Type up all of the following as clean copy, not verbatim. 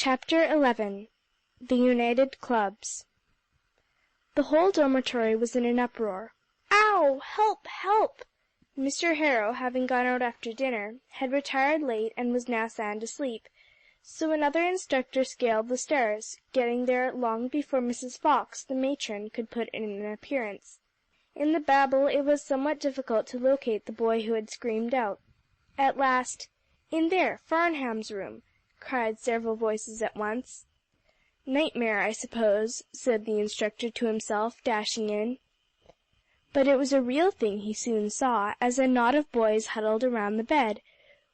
Chapter 11 The United Clubs. The whole dormitory was in an uproar. "Ow! Help! Help!" Mr. Harrow, having gone out after dinner, had retired late and was now sound asleep, so another instructor scaled the stairs, getting there long before Mrs. Fox, the matron, could put in an appearance. In the babel it was somewhat difficult to locate the boy who had screamed out. At last, "In there, Farnham's room," cried several voices at once. "Nightmare, I suppose," said the instructor to himself, dashing in. But it was a real thing he soon saw, as a knot of boys huddled around the bed,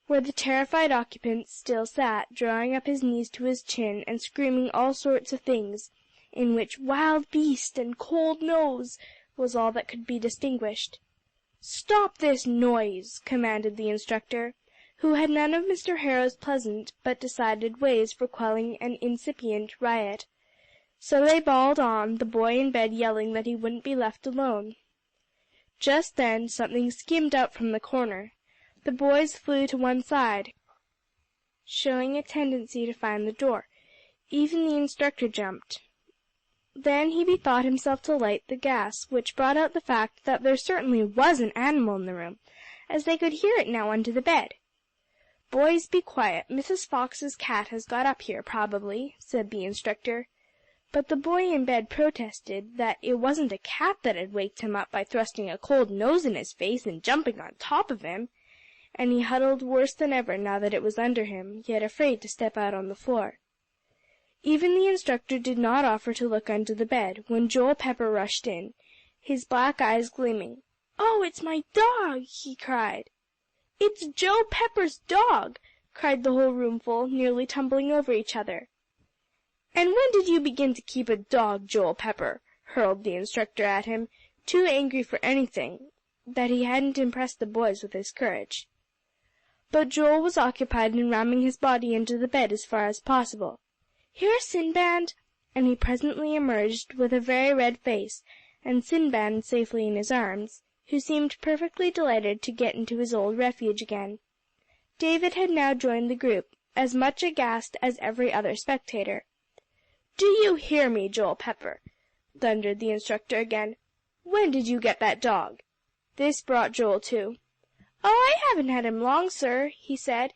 where the terrified occupant still sat, drawing up his knees to his chin and screaming all sorts of things, in which "wild beast" and "cold nose" was all that could be distinguished. "Stop this noise!" commanded the instructor, who had none of Mr. Harrow's pleasant but decided ways for quelling an incipient riot. So they bawled on, the boy in bed yelling that he wouldn't be left alone. Just then something skimmed out from the corner. The boys flew to one side, showing a tendency to find the door. Even the instructor jumped. Then he bethought himself to light the gas, which brought out the fact that there certainly was an animal in the room, as they could hear it now under the bed. "Boys, be quiet. Mrs. Fox's cat has got up here, probably," said the instructor. But the boy in bed protested that it wasn't a cat that had waked him up by thrusting a cold nose in his face and jumping on top of him, and he huddled worse than ever now that it was under him, yet afraid to step out on the floor. Even the instructor did not offer to look under the bed, when Joel Pepper rushed in, his black eyes gleaming. "Oh, it's my dog!" he cried. "It's Joe Pepper's dog!" cried the whole roomful, nearly tumbling over each other. "And when did you begin to keep a dog, Joel Pepper?" hurled the instructor at him, too angry for anything, that he hadn't impressed the boys with his courage. But Joel was occupied in ramming his body into the bed as far as possible. "Here, Sinbad!" and he presently emerged with a very red face, and Sinbad safely in his arms, who seemed perfectly delighted to get into his old refuge again. David had now joined the group, as much aghast as every other spectator. "Do you hear me, Joel Pepper?" thundered the instructor again. "When did you get that dog?" This brought Joel to. "Oh, I haven't had him long, sir," he said,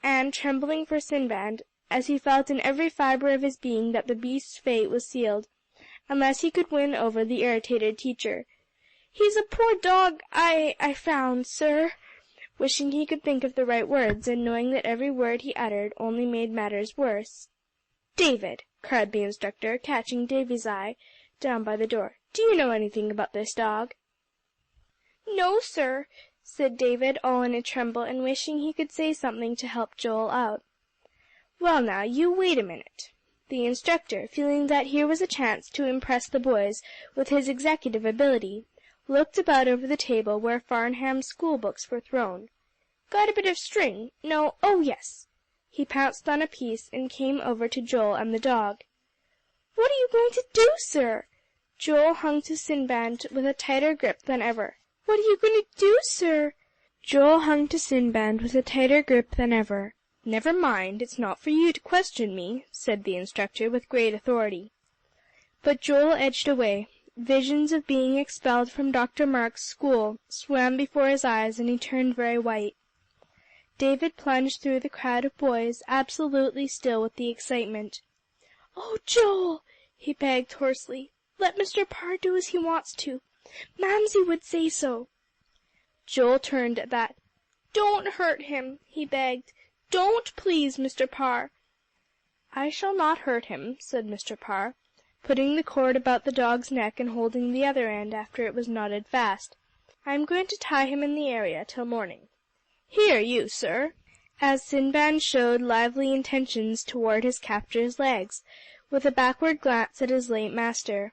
and, trembling for Sinbad, as he felt in every fibre of his being that the beast's fate was sealed, unless he could win over the irritated teacher. "He's a poor dog I found, sir," wishing he could think of the right words, and knowing that every word he uttered only made matters worse. "David," cried the instructor, catching Davy's eye down by the door, "do you know anything about this dog?" "No, sir," said David, all in a tremble, and wishing he could say something to help Joel out. "Well, now, you wait a minute." The instructor, feeling that here was a chance to impress the boys with his executive ability, looked about over the table where Farnham's school books were thrown. "Got a bit of string? No? Oh, yes." He pounced on a piece, and came over to Joel and the dog. "What are you going to do, sir?" Joel hung to Sinbad with a tighter grip than ever. "What are you going to do, sir?" Joel hung to Sinbad with a tighter grip than ever. "Never mind, it's not for you to question me," said the instructor with great authority. But Joel edged away. Visions of being expelled from Dr. Marks' school swam before his eyes, and he turned very white. David plunged through the crowd of boys, absolutely still with the excitement. "Oh, Joel," he begged hoarsely, "let Mr. Parr do as he wants to. Mamsie would say so." Joel turned at that. "Don't hurt him," he begged. "Don't, please, Mr. Parr." "I shall not hurt him," said Mr. Parr, putting the cord about the dog's neck and holding the other end after it was knotted fast. "I am going to tie him in the area till morning. Here, you, sir," as Sinbad showed lively intentions toward his captor's legs, with a backward glance at his late master.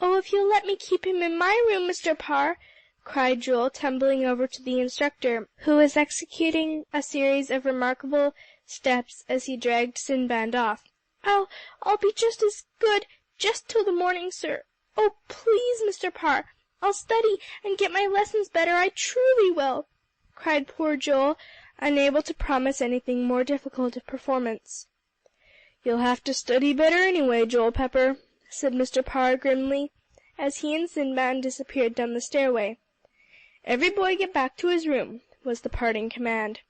"Oh, if you'll let me keep him in my room, Mr. Parr," cried Joel, tumbling over to the instructor, who was executing a series of remarkable steps as he dragged Sinbad off. I'll be just as good, just till the morning, sir. Oh, please, Mr. Parr, I'll study and get my lessons better, I truly will," cried poor Joel, unable to promise anything more difficult of performance. "You'll have to study better anyway, Joel Pepper," said Mr. Parr grimly, as he and Sinbad disappeared down the stairway. "Every boy get back to his room," was the parting command.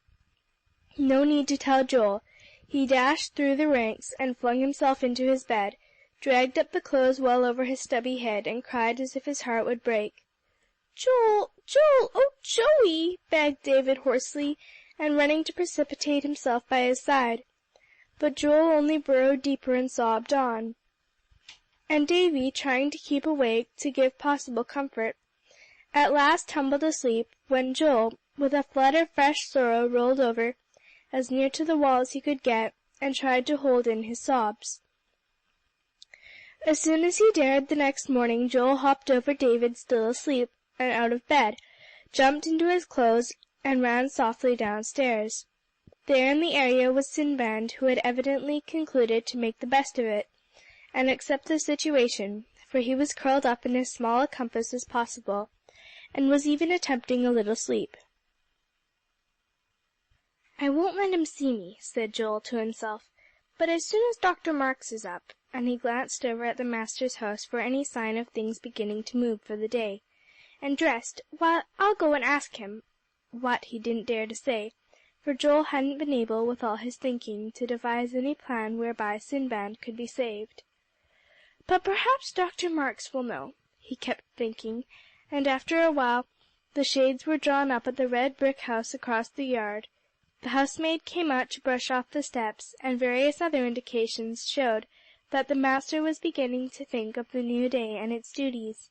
No need to tell Joel. He dashed through the ranks and flung himself into his bed, dragged up the clothes well over his stubby head, and cried as if his heart would break. "Joel, Joel, oh, Joey!" begged David hoarsely, and running to precipitate himself by his side. But Joel only burrowed deeper and sobbed on. And Davy, trying to keep awake to give possible comfort, at last tumbled asleep, when Joel, with a flood of fresh sorrow, rolled over, as near to the wall as he could get, and tried to hold in his sobs. As soon as he dared the next morning, Joel hopped over David still asleep, and out of bed, jumped into his clothes, and ran softly downstairs. There in the area was Sinbad, who had evidently concluded to make the best of it, and accept the situation, for he was curled up in as small a compass as possible, and was even attempting a little sleep. "I won't let him see me," said Joel to himself, "but as soon as Dr. Marks is up," and he glanced over at the master's house for any sign of things beginning to move for the day, and dressed, "why, I'll go and ask him," what he didn't dare to say, for Joel hadn't been able, with all his thinking, to devise any plan whereby Sinbad could be saved. "But perhaps Dr. Marks will know," he kept thinking, and after a while the shades were drawn up at the red brick house across the yard. The housemaid came out to brush off the steps, and various other indications showed that the master was beginning to think of the new day and its duties.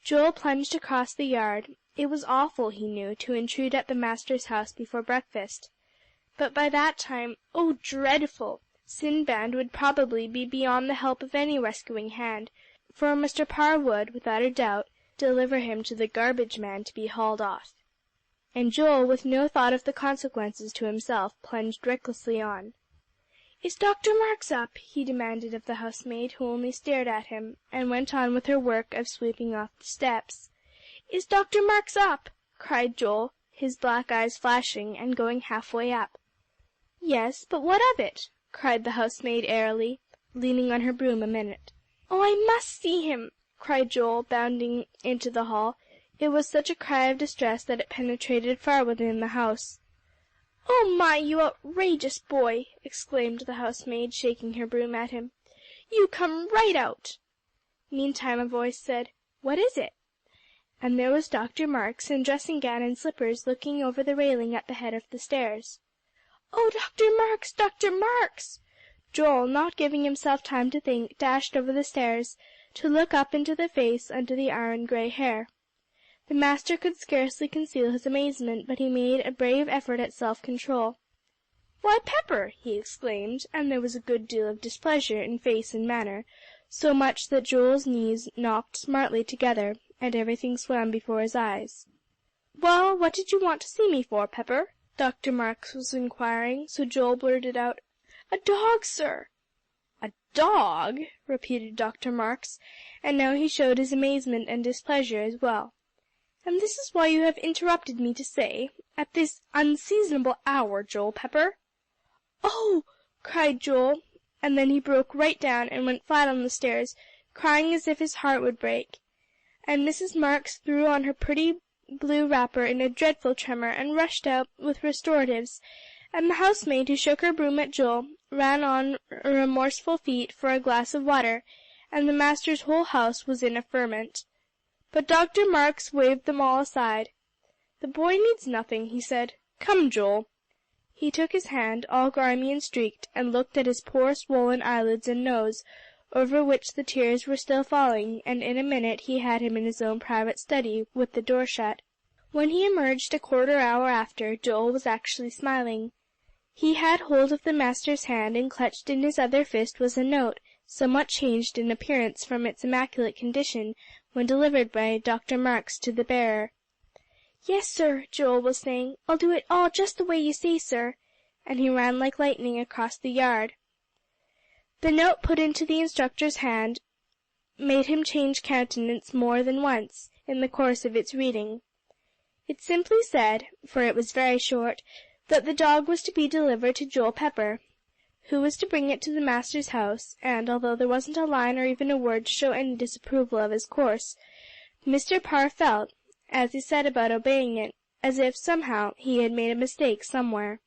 Joel plunged across the yard. It was awful, he knew, to intrude at the master's house before breakfast. But by that time, oh dreadful! Sinbad would probably be beyond the help of any rescuing hand, for Mr. Parr would, without a doubt, deliver him to the garbage man to be hauled off. And Joel, with no thought of the consequences to himself, plunged recklessly on. "Is Dr. Marks up?" he demanded of the housemaid, who only stared at him, and went on with her work of sweeping off the steps. "Is Dr. Marks up?" cried Joel, his black eyes flashing, and going halfway up. "Yes, but what of it?" cried the housemaid airily, leaning on her broom a minute. "Oh, I must see him!" cried Joel, bounding into the hall. It was such a cry of distress that it penetrated far within the house. "Oh my, you outrageous boy!" exclaimed the housemaid, shaking her broom at him. "You come right out!" Meantime a voice said, "What is it?" And there was Dr. Marks, in dressing gown and slippers, looking over the railing at the head of the stairs. "Oh, Dr. Marks! Dr. Marks!" Joel, not giving himself time to think, dashed over the stairs, to look up into the face under the iron gray hair. The master could scarcely conceal his amazement, but he made a brave effort at self-control. "Why, Pepper!" he exclaimed, and there was a good deal of displeasure in face and manner, so much that Joel's knees knocked smartly together, and everything swam before his eyes. "Well, what did you want to see me for, Pepper?" Dr. Marks was inquiring, so Joel blurted out, "A dog, sir." "A dog?" repeated Dr. Marks, and now he showed his amazement and displeasure as well. "And this is why you have interrupted me to say, at this unseasonable hour, Joel Pepper?" "Oh!" cried Joel, and then he broke right down, and went flat on the stairs, crying as if his heart would break. And Mrs. Marks threw on her pretty blue wrapper in a dreadful tremor, and rushed out with restoratives, and the housemaid, who shook her broom at Joel, ran on remorseful feet for a glass of water, and the master's whole house was in a ferment. But Dr. Marks waved them all aside. "The boy needs nothing," he said. "Come, Joel." He took his hand, all grimy and streaked, and looked at his poor swollen eyelids and nose, over which the tears were still falling, and in a minute he had him in his own private study, with the door shut. When he emerged a quarter hour after, Joel was actually smiling. He had hold of the master's hand, and clutched in his other fist was a note, somewhat changed in appearance from its immaculate condition when delivered by Dr. Marks to the bearer. "Yes, sir," Joel was saying, "I'll do it all just the way you say, sir," and he ran like lightning across the yard. The note put into the instructor's hand made him change countenance more than once in the course of its reading. It simply said, for it was very short, that the dog was to be delivered to Joel Pepper, who was to bring it to the master's house, and, although there wasn't a line or even a word to show any disapproval of his course, Mr. Parr felt, as he set about obeying it, as if, somehow, he had made a mistake somewhere.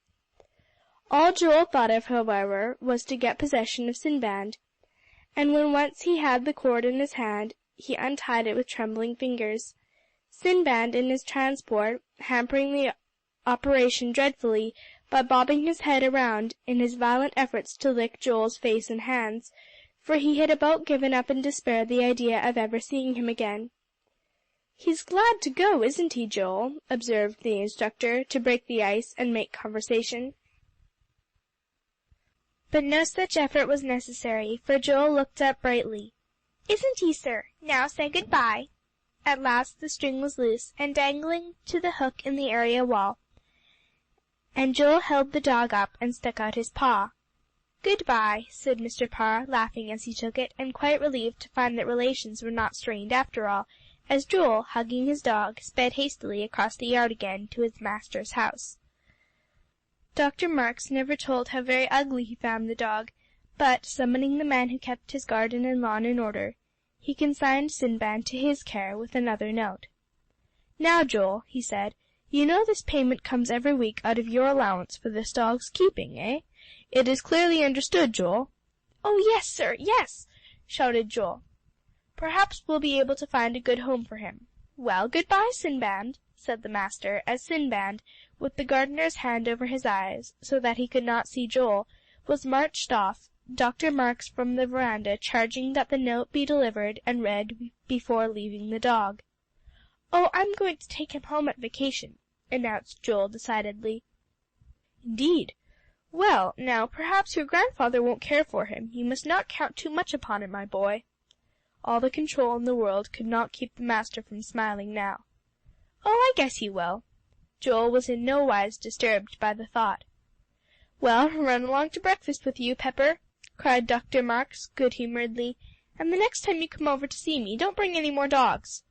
All Joel thought of, however, was to get possession of Sinbad, and when once he had the cord in his hand, he untied it with trembling fingers. Sinbad, in his transport, hampering the operation dreadfully by bobbing his head around in his violent efforts to lick Joel's face and hands, for he had about given up in despair the idea of ever seeing him again. "He's glad to go, isn't he, Joel?" observed the instructor, to break the ice and make conversation. But no such effort was necessary, for Joel looked up brightly. "Isn't he, sir? Now say good-bye." At last the string was loose, and dangling to the hook in the area wall, and Joel held the dog up, and stuck out his paw. "Good-bye," said Mr. Parr, laughing as he took it, and quite relieved to find that relations were not strained after all, as Joel, hugging his dog, sped hastily across the yard again to his master's house. Dr. Marks never told how very ugly he found the dog, but, summoning the man who kept his garden and lawn in order, he consigned Sinbad to his care with another note. "Now, Joel," he said, "you know this payment comes every week out of your allowance for this dog's keeping, eh? It is clearly understood, Joel?" "Oh, yes, sir, yes!" shouted Joel. "Perhaps we'll be able to find a good home for him. Well, good-bye, Sinbad," said the master, as Sinbad, with the gardener's hand over his eyes, so that he could not see Joel, was marched off, Dr. Marks from the veranda charging that the note be delivered and read before leaving the dog. "Oh, I'm going to take him home at vacation," announced Joel decidedly. "Indeed! Well, now, perhaps your grandfather won't care for him. You must not count too much upon it, my boy." All the control in the world could not keep the master from smiling now. "Oh, I guess he will." Joel was in no wise disturbed by the thought. "Well, run along to breakfast with you, Pepper," cried Dr. Marks good-humoredly, "and the next time you come over to see me, don't bring any more dogs."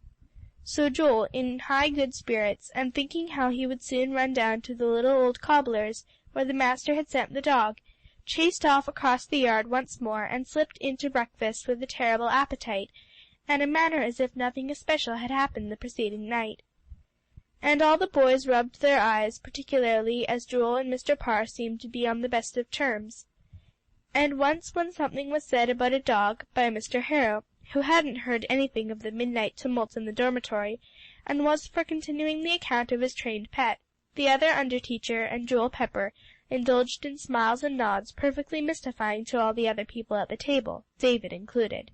So Joel, in high good spirits, and thinking how he would soon run down to the little old cobbler's, where the master had sent the dog, chased off across the yard once more, and slipped into breakfast with a terrible appetite, and a manner as if nothing especial had happened the preceding night. And all the boys rubbed their eyes, particularly as Joel and Mr. Parr seemed to be on the best of terms. And once when something was said about a dog, by Mr. Harrow, who hadn't heard anything of the midnight tumult in the dormitory, and was for continuing the account of his trained pet, the other under-teacher and Joel Pepper indulged in smiles and nods perfectly mystifying to all the other people at the table, David included.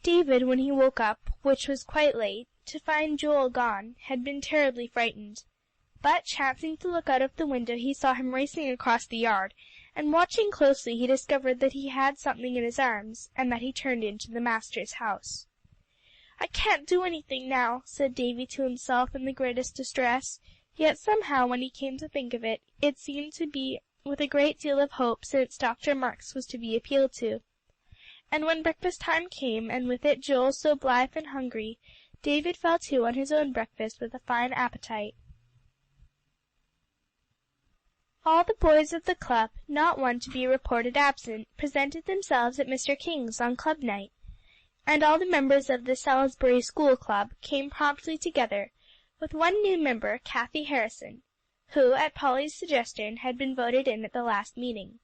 David, when he woke up, which was quite late, to find Joel gone, had been terribly frightened. But, chancing to look out of the window, he saw him racing across the yard, and watching closely he discovered that he had something in his arms, and that he turned into the master's house. "I can't do anything now," said Davy to himself in the greatest distress, yet somehow, when he came to think of it, it seemed to be with a great deal of hope, since Dr. Marks was to be appealed to. And when breakfast time came, and with it Joel so blithe and hungry, David fell to on his own breakfast with a fine appetite. All the boys of the club, not one to be reported absent, presented themselves at Mr. King's on club night, and all the members of the Salisbury School Club came promptly together, with one new member, Kathy Harrison, who, at Polly's suggestion, had been voted in at the last meeting.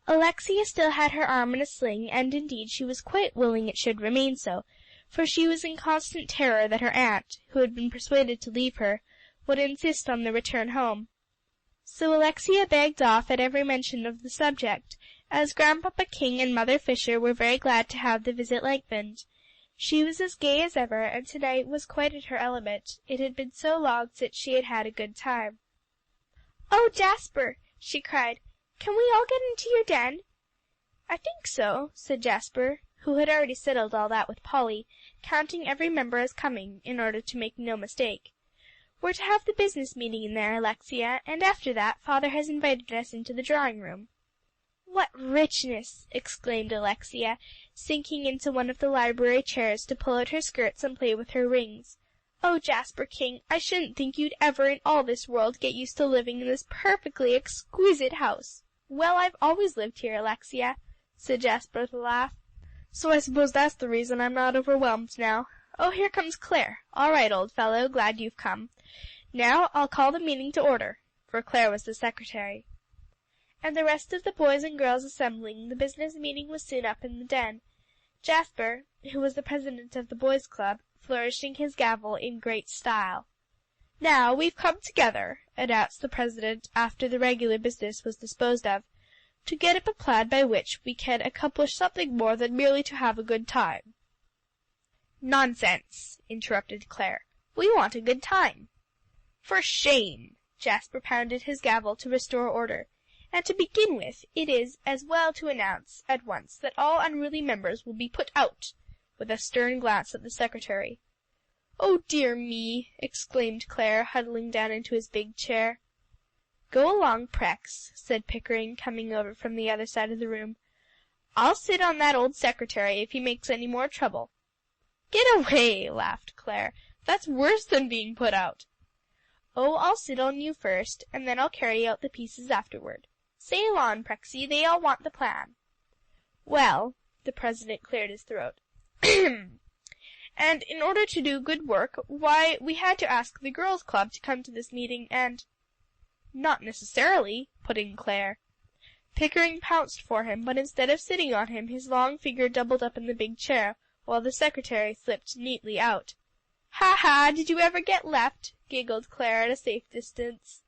Alexia still had her arm in a sling, and indeed she was quite willing it should remain so, for she was in constant terror that her aunt, who had been persuaded to leave her, would insist on the return home. So Alexia begged off at every mention of the subject, as Grandpapa King and Mother Fisher were very glad to have the visit lengthened. She was as gay as ever, and tonight was quite at her element. It had been so long since she had had a good time. "Oh, Jasper," she cried, "can we all get into your den?" "I think so," said Jasper, who had already settled all that with Polly, counting every member as coming, in order to make no mistake. "We're to have the business meeting in there, Alexia, and after that, Father has invited us into the drawing room." "What richness!" exclaimed Alexia, sinking into one of the library chairs to pull out her skirts and play with her rings. "Oh, Jasper King, I shouldn't think you'd ever in all this world get used to living in this perfectly exquisite house." "Well, I've always lived here, Alexia," said Jasper with a laugh. "So I suppose that's the reason I'm not overwhelmed now. Oh, here comes Clare. All right, old fellow, glad you've come. Now I'll call the meeting to order," for Clare was the secretary. And the rest of the boys and girls assembling, the business meeting was soon up in the den, Jasper, who was the president of the boys' club, flourishing his gavel in great style. "Now we've come together," announced the president after the regular business was disposed of, "to get up a plan by which we can accomplish something more than merely to have a good time." "Nonsense," interrupted Clare. "We want a good time." "For shame!" Jasper pounded his gavel to restore order. "And to begin with, it is as well to announce at once that all unruly members will be put out," with a stern glance at the secretary. "Oh, dear me!" exclaimed Clare, huddling down into his big chair. "Go along, Prex," said Pickering, coming over from the other side of the room. "I'll sit on that old secretary if he makes any more trouble." "Get away!" laughed Clare. "That's worse than being put out." "Oh, I'll sit on you first, and then I'll carry out the pieces afterward. Sail on, Prexy, they all want the plan." "Well," the president cleared his throat, "and in order to do good work, why, we had to ask the girls' club to come to this meeting, and—" "Not necessarily," put in Clare. Pickering pounced for him, but instead of sitting on him, his long figure doubled up in the big chair, while the secretary slipped neatly out. "Ha, ha! Did you ever get left?" giggled Clare at a safe distance.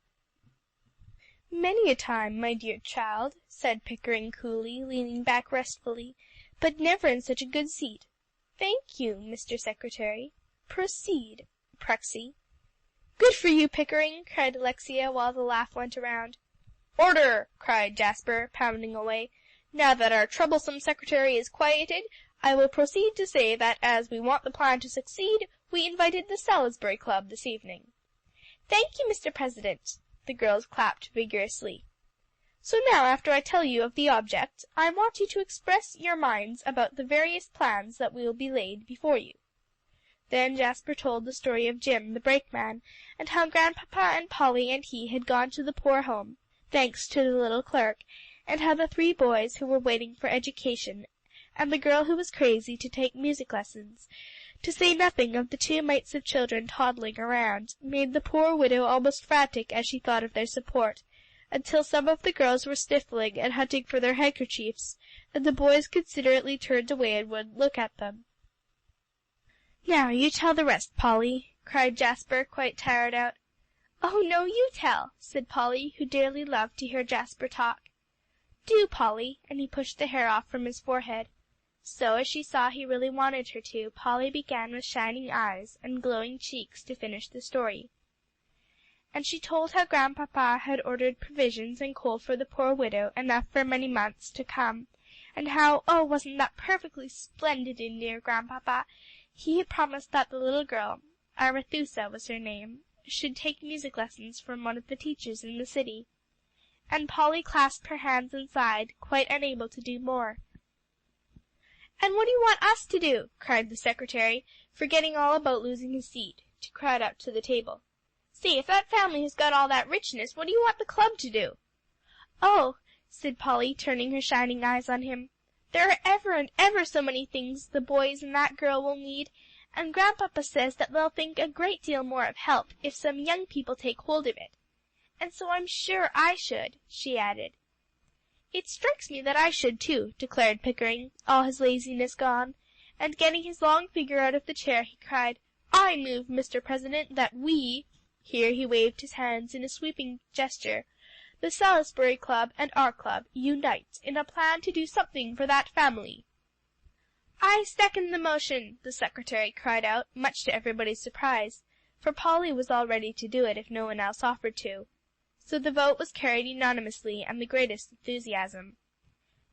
"Many a time, my dear child," said Pickering coolly, leaning back restfully, "but never in such a good seat. Thank you, Mr. Secretary. Proceed, Prexy." "Good for you, Pickering!" cried Alexia, while the laugh went around. "Order!" cried Jasper, pounding away. "Now that our troublesome secretary is quieted, I will proceed to say that as we want the plan to succeed, we invited the Salisbury Club this evening." "Thank you, Mr. President." The girls clapped vigorously. "So now, after I tell you of the object, I want you to express your minds about the various plans that will be laid before you." Then Jasper told the story of Jim, the brakeman, and how Grandpapa and Polly and he had gone to the poor home, thanks to the little clerk, and how the 3 boys who were waiting for education, and the girl who was crazy to take music lessons, to say nothing of the 2 mites of children toddling around, made the poor widow almost frantic as she thought of their support, until some of the girls were sniffling and hunting for their handkerchiefs, and the boys considerately turned away and wouldn't look at them. "Now you tell the rest, Polly," cried Jasper, quite tired out. "Oh, no, you tell," said Polly, who dearly loved to hear Jasper talk. "Do, Polly," and he pushed the hair off from his forehead. So, as she saw he really wanted her to, Polly began with shining eyes and glowing cheeks to finish the story. And she told how Grandpapa had ordered provisions and coal for the poor widow, enough for many months to come, and how, oh, wasn't that perfectly splendid in dear Grandpapa, he had promised that the little girl, Arethusa was her name, should take music lessons from one of the teachers in the city. And Polly clasped her hands and sighed, quite unable to do more. "And what do you want us to do?" cried the secretary, forgetting all about losing his seat, to crowd up to the table. "Say, if that family has got all that richness, what do you want the club to do?" "Oh," said Polly, turning her shining eyes on him, "there are ever and ever so many things the boys and that girl will need, and Grandpapa says that they'll think a great deal more of help if some young people take hold of it. And so I'm sure I should," she added. "It strikes me that I should too," declared Pickering, all his laziness gone, and getting his long figure out of the chair, he cried, "I move, Mr. President, that we," here he waved his hands in a sweeping gesture, "the Salisbury Club and our club, unite in a plan to do something for that family." "I second the motion," the secretary cried out, much to everybody's surprise, for Polly was all ready to do it if no one else offered to. So the vote was carried unanimously and the greatest enthusiasm.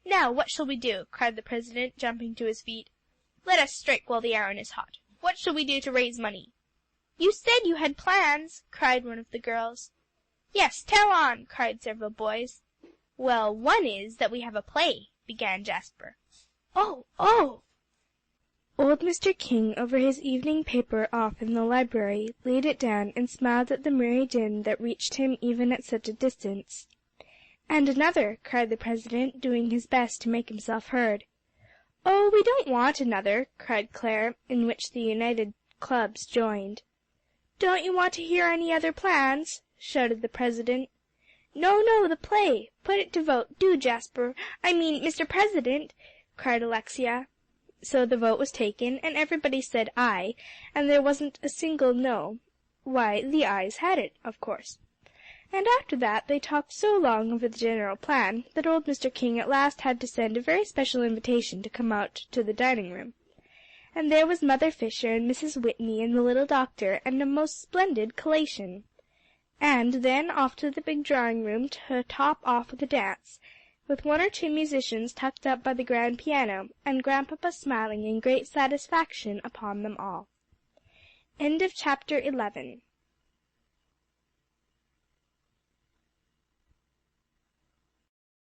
"Now, what shall we do?" cried the president, jumping to his feet. "Let us strike while the iron is hot. What shall we do to raise money?" "You said you had plans," cried one of the girls. "Yes, tell on," cried several boys. "Well, one is that we have a play," began Jasper. "Oh, oh!" Old Mr. King, over his evening paper off in the library, laid it down and smiled at the merry din that reached him even at such a distance. "And another," cried the president, doing his best to make himself heard. "Oh, we don't want another," cried Clare, in which the united clubs joined. "Don't you want to hear any other plans?" shouted the president. "No, no, the play. Put it to vote, do, Mr. President," cried Alexia. So the vote was taken, and everybody said "aye," and there wasn't a single "no." Why, the ayes had it, of course. And after that they talked so long over the general plan that old Mr. King at last had to send a very special invitation to come out to the dining room. And there was Mother Fisher and Mrs. Whitney and the little doctor, and a most splendid collation. And then off to the big drawing room to top off with a dance, with one or two musicians tucked up by the grand piano, and Grandpapa smiling in great satisfaction upon them all. Chapter 12